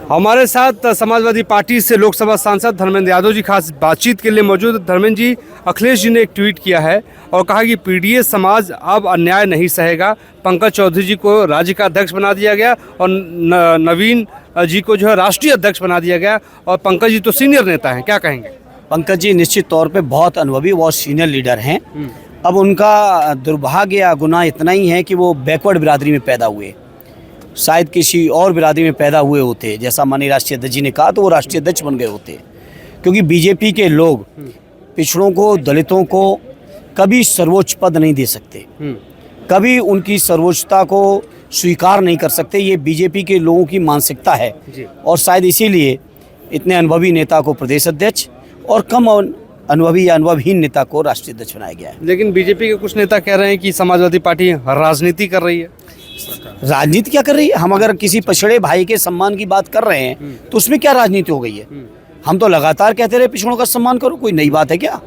हमारे साथ समाजवादी पार्टी से लोकसभा सांसद धर्मेंद्र यादव जी खास बातचीत के लिए मौजूद। धर्मेंद्र जी, अखिलेश जी ने एक ट्वीट किया है और कहा कि पीडीएस समाज अब अन्याय नहीं सहेगा। पंकज चौधरी जी को राज्य का अध्यक्ष बना दिया गया और नवीन जी को जो है राष्ट्रीय अध्यक्ष बना दिया गया और पंकज जी तो सीनियर नेता हैं, क्या कहेंगे? पंकज जी निश्चित तौर पे बहुत अनुभवी और सीनियर लीडर हैं। अब उनका दुर्भाग्य या गुनाह इतना ही है कि वो बैकवर्ड बिरादरी में पैदा हुए। शायद किसी और बिरादरी में पैदा हुए होते, जैसा माननीय राष्ट्रीय अध्यक्ष जी ने कहा, तो वो राष्ट्रीय अध्यक्ष बन गए होते। क्योंकि बीजेपी के लोग पिछड़ों को, दलितों को कभी सर्वोच्च पद नहीं दे सकते, कभी उनकी सर्वोच्चता को स्वीकार नहीं कर सकते। ये बीजेपी के लोगों की मानसिकता है और शायद इसीलिए इतने अनुभवी नेता को प्रदेश अध्यक्ष और कम अनुभवी या अनुभवहीन नेता को राष्ट्रीय अध्यक्ष बनाया गया है। लेकिन बीजेपी के कुछ नेता कह रहे हैं कि समाजवादी पार्टी राजनीति कर रही है। राजनीति क्या कर रही है? हम अगर किसी पिछड़े भाई के सम्मान की बात कर रहे हैं तो उसमें क्या राजनीति हो गई है? हम तो लगातार कहते रहे पिछड़ों का सम्मान करो, कोई नई बात है क्या?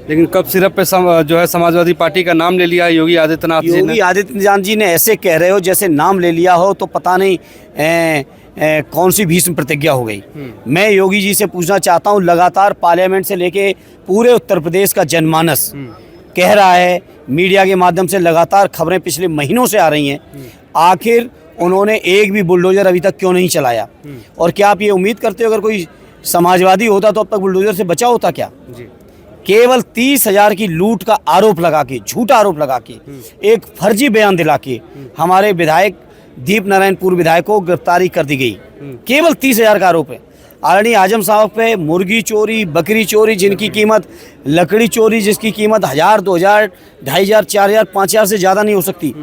लेकिन कब सिर्फ पे जो है समाजवादी पार्टी का नाम ले लिया योगी आदित्यनाथ जी ने। योगी आदित्यनाथ जी ने ऐसे कह रहे हो जैसे नाम ले लिया हो तो पता नहीं कौन सी भीष्म प्रतिज्ञा हो गई। मैं योगी जी से पूछना चाहता हूँ, लगातार पार्लियामेंट से लेके पूरे उत्तर प्रदेश का जनमानस कह रहा है, मीडिया के माध्यम से लगातार खबरें पिछले महीनों से आ रही हैं, आखिर उन्होंने एक भी बुलडोजर अभी तक क्यों नहीं चलाया? और क्या आप ये उम्मीद करते हो अगर कोई समाजवादी होता तो अब तक बुलडोजर से बचा होता क्या? केवल 30,000 की लूट का आरोप लगा के, झूठा आरोप लगा के, एक फर्जी बयान दिला के हमारे विधायक दीप नारायण पूर्व विधायक को गिरफ्तारी कर दी गई। केवल 30,000 का आरोप है। आदरणीय आजम साहब पे मुर्गी चोरी, बकरी चोरी जिनकी कीमत, लकड़ी चोरी जिसकी कीमत 1,000, 2,000, 2,500, 4,000, 5,000 से ज़्यादा नहीं हो सकती।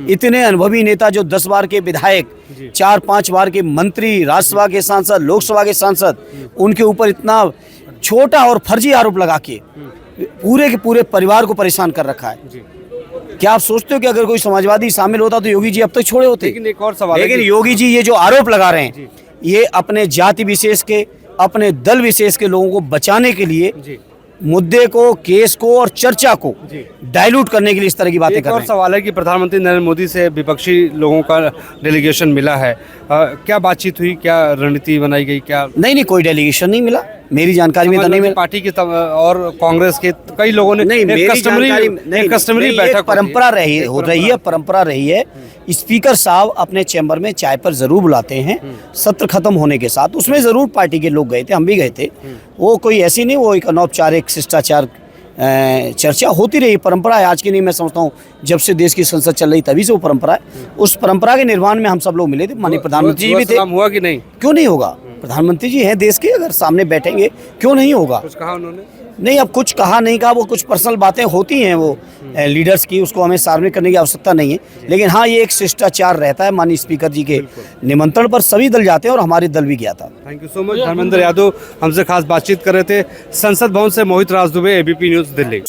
इतने अनुभवी नेता जो 10 बार के विधायक, 4-5 बार के मंत्री, राज्यसभा के सांसद, लोकसभा के सांसद, उनके ऊपर इतना छोटा और फर्जी आरोप लगा के पूरे के पूरे परिवार को परेशान कर रखा है। क्या आप सोचते हो कि अगर कोई समाजवादी शामिल होता तो योगी जी अब तक छोड़े होते? लेकिन एक और सवाल, लेकिन योगी जी ये जो आरोप लगा रहे हैं ये अपने जाति विशेष के, अपने दल विशेष के लोगों को बचाने के लिए मुद्दे को, केस को और चर्चा को डाइल्यूट करने के लिए इस तरह की बातें कर रहे हैं। और सवाल है कि प्रधानमंत्री नरेंद्र मोदी से विपक्षी लोगों का डेलीगेशन मिला है, क्या बातचीत हुई, क्या रणनीति बनाई गई? क्या नहीं, कोई डेलीगेशन नहीं मिला मेरी जानकारी में तो नहीं मिला। पार्टी के और कांग्रेस के कई लोगों ने कस्टमरी बैठक परंपरा रही है। स्पीकर साहब अपने चैम्बर में चाय पर जरूर बुलाते हैं सत्र खत्म होने के साथ, उसमें जरूर पार्टी के लोग गए थे, हम भी गए थे। वो कोई ऐसी नहीं, वो एक अनौपचारिक शिष्टाचार चर्चा होती रही, परंपरा है, आज की नहीं। मैं समझता हूँ जब से देश की संसद चल रही तभी से वो परंपरा है। उस परंपरा के निर्माण में हम सब लोग मिले थे, माननीय प्रधानमंत्री जी भी थे। हुआ कि नहीं? क्यों नहीं होगा? प्रधानमंत्री जी हैं देश के, अगर सामने बैठेंगे क्यों नहीं होगा? कुछ कहा उन्होंने? नहीं, अब कुछ कहा नहीं कहा, वो कुछ पर्सनल बातें होती हैं वो लीडर्स की, उसको हमें सार्वजनिक करने की आवश्यकता नहीं है। लेकिन हाँ, ये एक शिष्टाचार रहता है। माननीय स्पीकर जी के निमंत्रण पर सभी दल जाते हैं और हमारे दल भी गया था। Thank you so much. Dharmendra Yadav हमसे खास बातचीत कर रहे थे। संसद भवन से मोहित राज दुबे, एबीपी न्यूज़, दिल्ली।